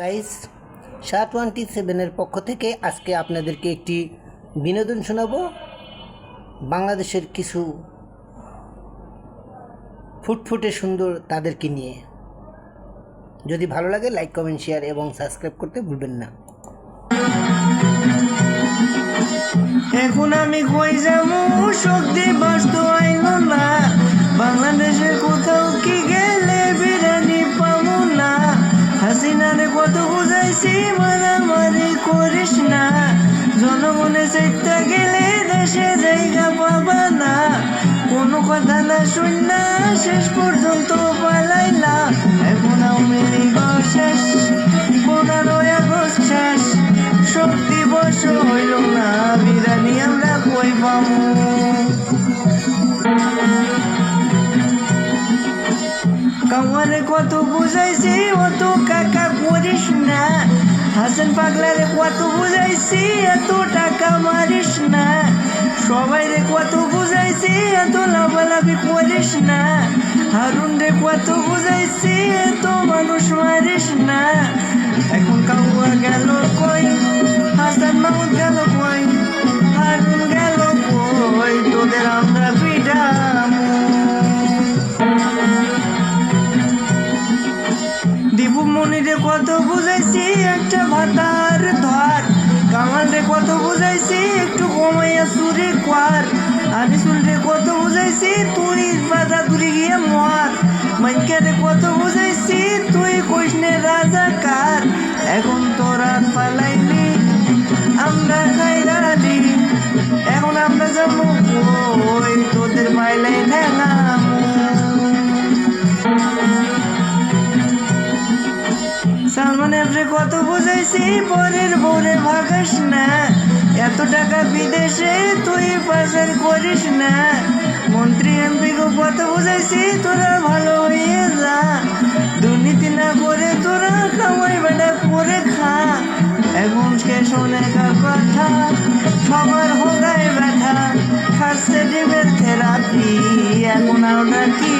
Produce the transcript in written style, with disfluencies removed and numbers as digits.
Guys, SHA-27 পক্ষ থেকে আজকে আপনাদেরকে একটি বিনোদন শোনাবো বাংলাদেশের কিছু ফুটফুটে সুন্দর তাদেরকে নিয়ে। যদি ভালো লাগে লাইক কমেন্ট শেয়ার এবং সাবস্ক্রাইব করতে ভুলবেন না। এখন আমি কই যাবো শক্তি বাস্তু আইলো না, বাংলাদেশে কোথাও কি গেলে বিরিয়ানি পাবো না। হাসিনারে কত বুঝাইছি মারামারি করিস না, জনগণে চাইতে গেলে দেশে জায়গা পাবা না। কোনো কথা না শুন না শেষ পর্যন্ত পালাইলা। এখন আওয়ামী লীগ শেষ, 15ই আগস্ট শেষ, শক্তি বর্ষ হইল না, বিরানি আমরা কই পামু। কামারে কত বুঝাইছি অত কাকা করিস না, হাসান পাগলারে কত বুঝাইছি এত টাকা মারিস না। সবাই রে কত বুঝাইছি এত লাভালাভি করিস না, হারুন রে কত বুঝাইছি এত মানুষ মারিস না। এখন কাউয়া গেল কই, হাসান মাহমুদ গেল কই, হারুন গেল কই, তোদের আমরা পিটামু। দীপু মনিরে কত বুঝাইছি একটা ভাতার ধর, কামাল রে কত বুঝাইছি একটু কমাইয়া সুরে কোয়ার, আনিসুল রে কত বুঝাইছি তুই বাধা দূরে গিয়ে মর, মাইকা রে কত বুঝাইছি তুই কৃষ্ণে রাজা কার। এখন তোরা পালাইলি আমরা খাইরালি, এখন আমরা যাবো কই তোদের পাইলাই ঠেঙামু। সালমান এফরে কত বুঝাইছি পরের ভোরে ভাগাস না, এত টাকা বিদেশে তুই পাচার করিস না। মন্ত্রী এমপি গো কত বুঝাইছি তোরা ভালো হয়ে যা, দুর্নীতি না করে তোরা কামাই বেটা করে খা। এখন কে শোনে কার কথা, সবার হোগায় ব্যথা, খাচ্ছে ডিমের থেরাপি, এখন আমরা কি